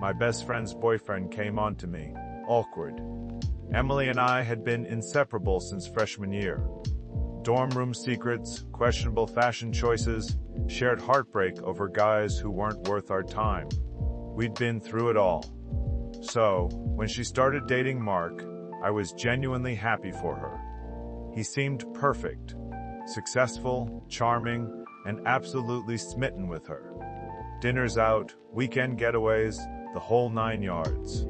my best friend's boyfriend came on to me. Awkward. Emily and I had been inseparable since freshman year. Dorm room secrets, questionable fashion choices, shared heartbreak over guys who weren't worth our time. We'd been through it all. So, when she started dating Mark, I was genuinely happy for her. He seemed perfect, successful, charming, and absolutely smitten with her. Dinners out, weekend getaways, the whole 9 yards.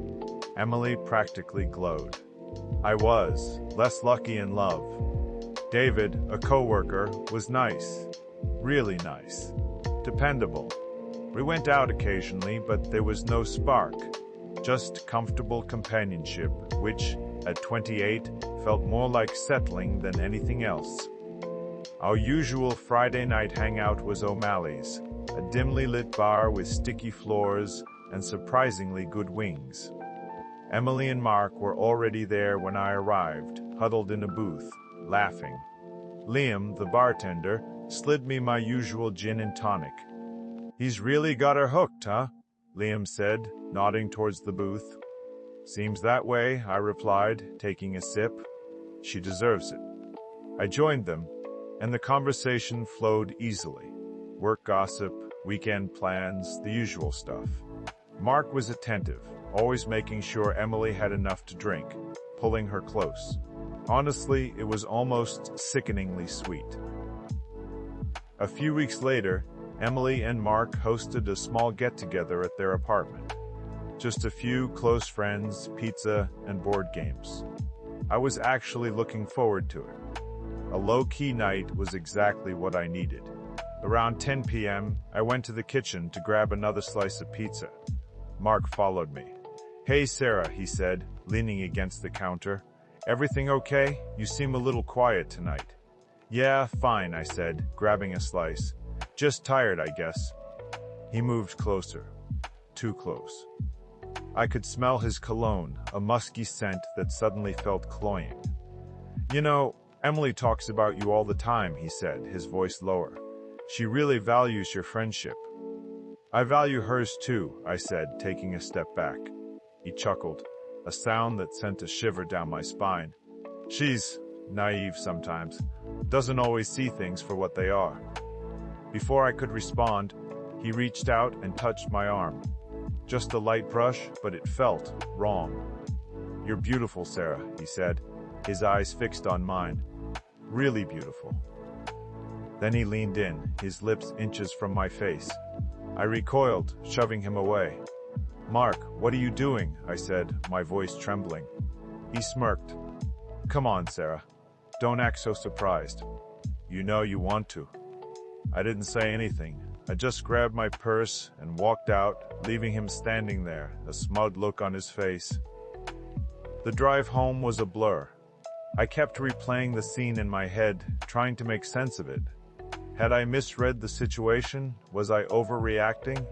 Emily practically glowed. I was less lucky in love. David, a coworker, was nice. Really nice. Dependable. We went out occasionally, but there was no spark. Just comfortable companionship, which, at 28, felt more like settling than anything else. Our usual Friday night hangout was O'Malley's, a dimly lit bar with sticky floors and surprisingly good wings. Emily and Mark were already there when I arrived, huddled in a booth, laughing. Liam, the bartender, slid me my usual gin and tonic. "He's really got her hooked, huh?" Liam said, nodding towards the booth. "Seems that way," I replied, taking a sip. "She deserves it." I joined them, and the conversation flowed easily. Work gossip, weekend plans, the usual stuff. Mark was attentive, always making sure Emily had enough to drink, pulling her close. Honestly, it was almost sickeningly sweet. A few weeks later, Emily and Mark hosted a small get-together at their apartment. Just a few close friends, pizza, and board games. I was actually looking forward to it. A low-key night was exactly what I needed. Around 10 p.m., I went to the kitchen to grab another slice of pizza. Mark followed me. "Hey Sarah," he said, leaning against the counter. "Everything okay? You seem a little quiet tonight." "Yeah, fine," I said, grabbing a slice. "Just tired, I guess." He moved closer. Too close. I could smell his cologne, a musky scent that suddenly felt cloying. "You know, Emily talks about you all the time," he said, his voice lower. "She really values your friendship." "I value hers too," I said, taking a step back. He chuckled, a sound that sent a shiver down my spine. "She's naive sometimes. Doesn't always see things for what they are." Before I could respond, he reached out and touched my arm. Just a light brush, but it felt wrong. "You're beautiful, Sarah," he said, his eyes fixed on mine. "Really beautiful." Then he leaned in, his lips inches from my face. I recoiled, shoving him away. "Mark, what are you doing?" I said, my voice trembling. He smirked. "Come on, Sarah. Don't act so surprised. You know you want to." I didn't say anything. I just grabbed my purse and walked out, leaving him standing there, a smug look on his face. The drive home was a blur. I kept replaying the scene in my head, trying to make sense of it. Had I misread the situation? Was I overreacting?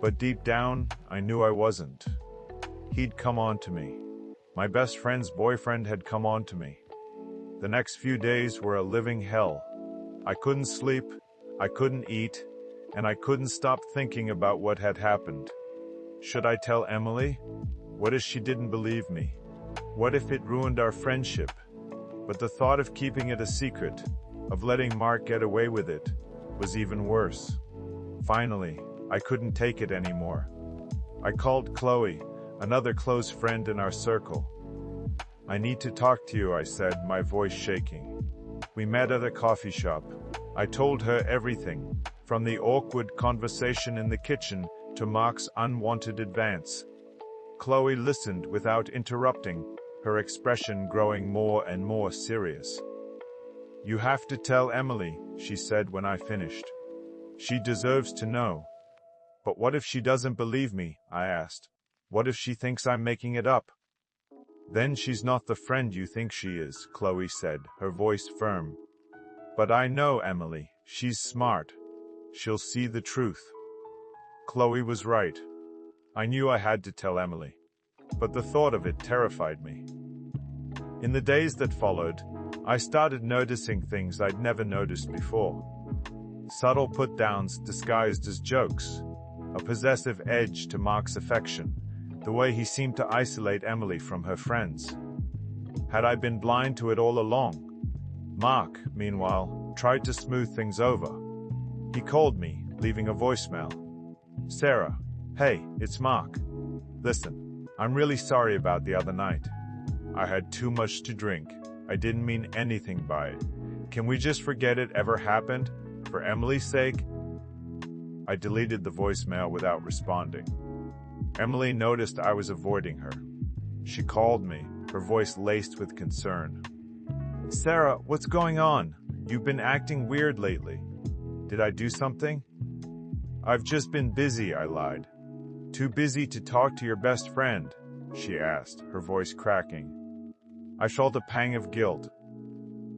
But deep down, I knew I wasn't. He'd come on to me. My best friend's boyfriend had come on to me. The next few days were a living hell. I couldn't sleep, I couldn't eat, and I couldn't stop thinking about what had happened. Should I tell Emily? What if she didn't believe me? What if it ruined our friendship? But the thought of keeping it a secret, of letting Mark get away with it, was even worse. Finally, I couldn't take it anymore. I called Chloe, another close friend in our circle. "I need to talk to you," I said, my voice shaking. We met at a coffee shop. I told her everything, from the awkward conversation in the kitchen to Mark's unwanted advance. Chloe listened without interrupting, her expression growing more and more serious. "You have to tell Emily," she said when I finished. "She deserves to know." "But what if she doesn't believe me?" I asked. "What if she thinks I'm making it up?" "Then she's not the friend you think she is," Chloe said, her voice firm. "But I know Emily. She's smart. She'll see the truth." Chloe was right. I knew I had to tell Emily. But the thought of it terrified me. In the days that followed, I started noticing things I'd never noticed before. Subtle put-downs disguised as jokes. a possessive edge to Mark's affection, the way he seemed to isolate Emily from her friends. Had I been blind to it all along? Mark, meanwhile, tried to smooth things over. He called me, leaving a voicemail. "Sarah, hey, it's Mark. Listen, I'm really sorry about the other night. I had too much to drink. I didn't mean anything by it. Can we just forget it ever happened? For Emily's sake?" I deleted the voicemail without responding. Emily noticed I was avoiding her. She called me, her voice laced with concern. "Sarah, what's going on? You've been acting weird lately. Did I do something?" "I've just been busy," I lied. "Too busy to talk to your best friend?" she asked, her voice cracking. I felt a pang of guilt.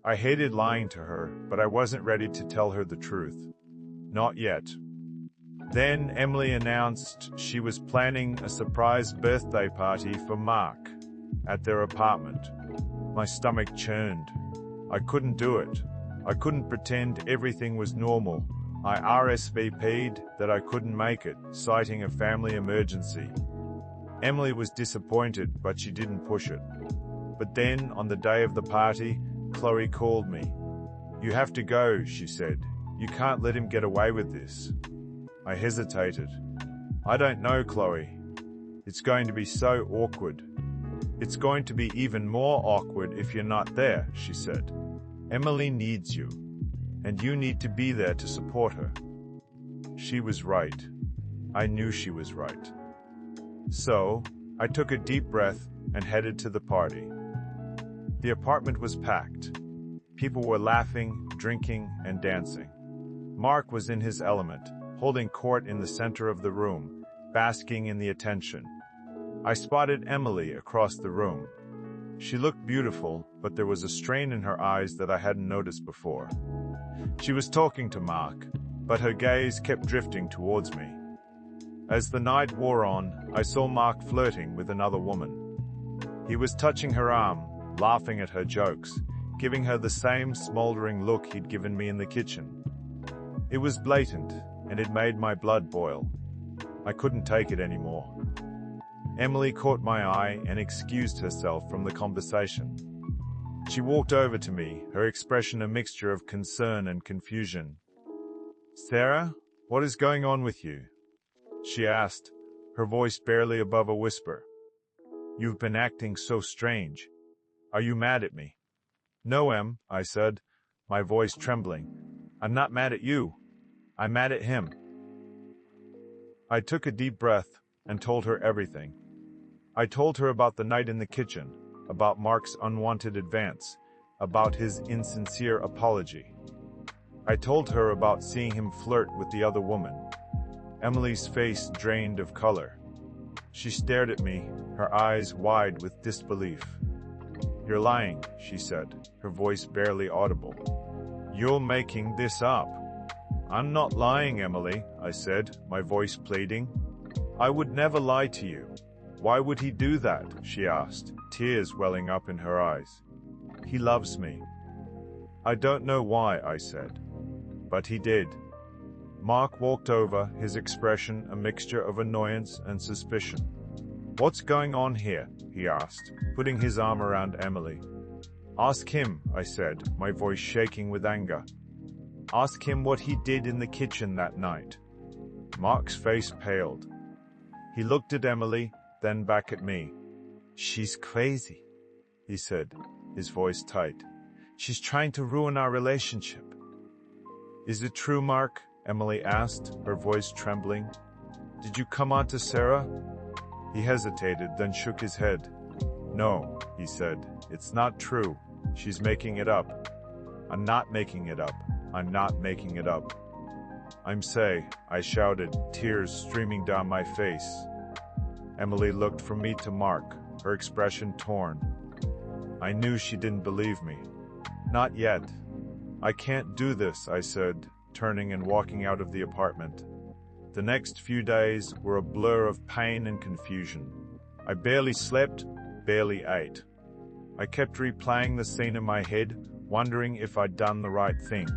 I hated lying to her, but I wasn't ready to tell her the truth. Not yet. Then Emily announced she was planning a surprise birthday party for Mark at their apartment. My stomach churned. I couldn't do it. I couldn't pretend everything was normal. I RSVP'd that I couldn't make it, citing a family emergency. Emily was disappointed, but she didn't push it. But then, on the day of the party, Chloe called me. "You have to go," she said. "You can't let him get away with this." I hesitated. "I don't know, Chloe. It's going to be so awkward." "It's going to be even more awkward if you're not there," she said. "Emily needs you, and you need to be there to support her." She was right. I knew she was right. So, I took a deep breath and headed to the party. The apartment was packed. People were laughing, drinking, and dancing. Mark was in his element, holding court in the center of the room, basking in the attention. I spotted Emily across the room. She looked beautiful, but there was a strain in her eyes that I hadn't noticed before. She was talking to Mark, but her gaze kept drifting towards me. As the night wore on, I saw Mark flirting with another woman. He was touching her arm, laughing at her jokes, giving her the same smoldering look he'd given me in the kitchen. It was blatant, and it made my blood boil. I couldn't take it anymore. Emily caught my eye and excused herself from the conversation. She walked over to me, her expression a mixture of concern and confusion. "Sarah, what is going on with you?" she asked, her voice barely above a whisper. "You've been acting so strange. Are you mad at me?" "No, Em," I said, my voice trembling. "I'm not mad at you. I'm mad at him." I took a deep breath and told her everything. I told her about the night in the kitchen, about Mark's unwanted advance, about his insincere apology. I told her about seeing him flirt with the other woman. Emily's face drained of color. She stared at me, her eyes wide with disbelief. "You're lying," she said, her voice barely audible. "You're making this up." "I'm not lying, Emily," I said, my voice pleading. "I would never lie to you." "Why would he do that?" she asked, tears welling up in her eyes. "He loves me." "I don't know why," I said. But he did. Mark walked over, his expression a mixture of annoyance and suspicion. "What's going on here?" he asked, putting his arm around Emily. "Ask him," I said, my voice shaking with anger. "Ask him what he did in the kitchen that night." Mark's face paled. He looked at Emily, then back at me. "She's crazy," he said, his voice tight. "She's trying to ruin our relationship." "Is it true, Mark?" Emily asked, her voice trembling. "Did you come on to Sarah?" He hesitated, then shook his head. "No," he said, "it's not true. She's making it up." "I'm not making it up. I'm not making it up." I shouted, tears streaming down my face. Emily looked from me to Mark, her expression torn. I knew she didn't believe me. "Not yet. I can't do this," I said, turning and walking out of the apartment. The next few days were a blur of pain and confusion. I barely slept, barely ate. I kept replaying the scene in my head, wondering if I'd done the right thing.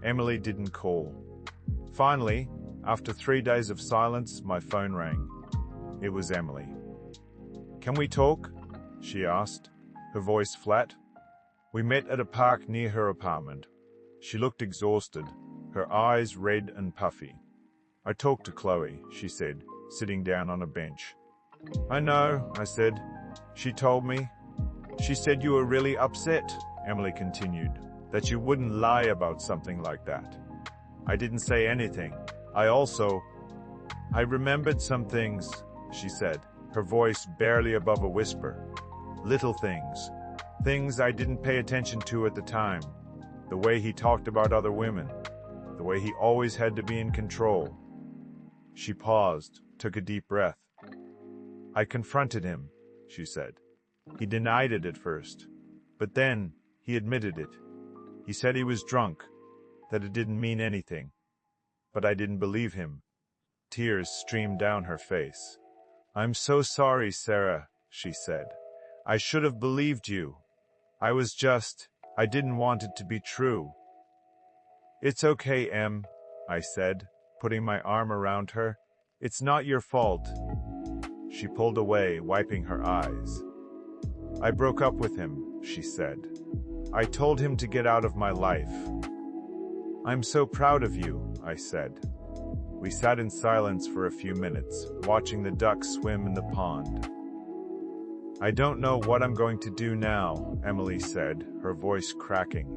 Emily didn't call. Finally, After 3 days of silence, my phone rang. It was Emily. "Can we talk?" she asked, her voice flat. We met at a park near her apartment. She looked exhausted, her eyes red and puffy. "I talked to Chloe," she said, sitting down on a bench. "I know," I said. "She told me." "She said you were really upset," Emily continued, "that you wouldn't lie about something like that." I didn't say anything. I remembered some things, she said, her voice barely above a whisper. Little things. Things I didn't pay attention to at the time. The way he talked about other women. The way he always had to be in control. She paused, took a deep breath. "I confronted him," she said. "He denied it at first. But then, he admitted it. He said he was drunk, that it didn't mean anything. But I didn't believe him." Tears streamed down her face. "I'm so sorry, Sarah," she said. "I should have believed you. I didn't want it to be true." "It's okay, Em," I said, putting my arm around her. "It's not your fault." She pulled away, wiping her eyes. "I broke up with him," she said. "I told him to get out of my life." "I'm so proud of you," I said. We sat in silence for a few minutes, watching the ducks swim in the pond. "I don't know what I'm going to do now," Emily said, her voice cracking.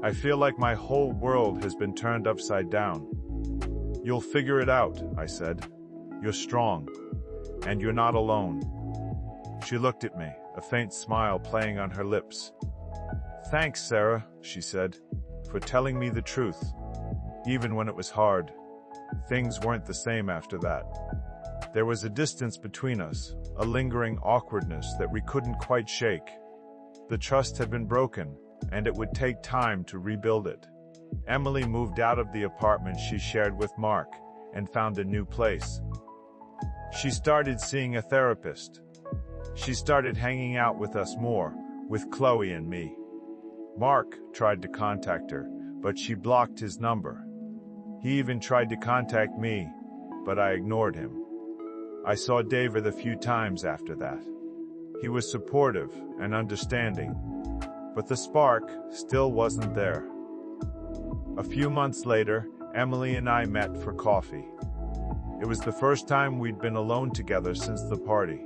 "I feel like my whole world has been turned upside down." "You'll figure it out," I said. "You're strong. And you're not alone." She looked at me, a faint smile playing on her lips. "Thanks, Sarah," she said, "for telling me the truth. Even when it was hard. Things weren't the same after that. There was a distance between us, a lingering awkwardness that we couldn't quite shake. The trust had been broken, and it would take time to rebuild it." Emily moved out of the apartment she shared with Mark and found a new place. She started seeing a therapist. She started hanging out with us more, with Chloe and me. Mark tried to contact her, but she blocked his number. He even tried to contact me, but I ignored him. I saw David a few times after that. He was supportive and understanding, but the spark still wasn't there. A few months later, Emily and I met for coffee. It was the first time we'd been alone together since the party.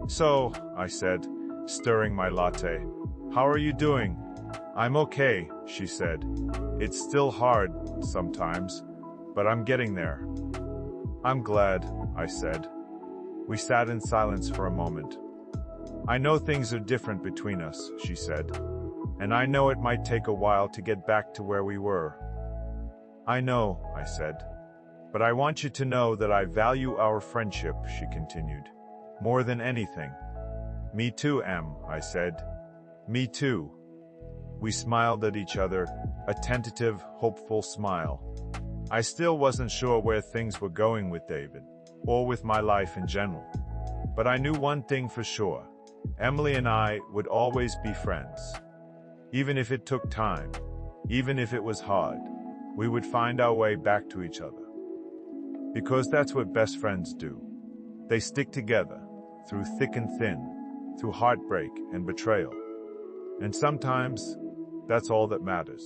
"So," I said, stirring my latte, "how are you doing?" "I'm okay," she said. "It's still hard, sometimes, but I'm getting there." "I'm glad," I said. We sat in silence for a moment. "I know things are different between us," she said. "And I know it might take a while to get back to where we were." "I know," I said. "But I want you to know that I value our friendship," she continued. "More than anything." "Me too, Em," I said. "Me too." We smiled at each other, a tentative, hopeful smile. I still wasn't sure where things were going with David, or with my life in general. But I knew one thing for sure. Emily and I would always be friends. Even if it took time, even if it was hard, we would find our way back to each other. Because that's what best friends do. They stick together, through thick and thin, through heartbreak and betrayal. And sometimes, that's all that matters.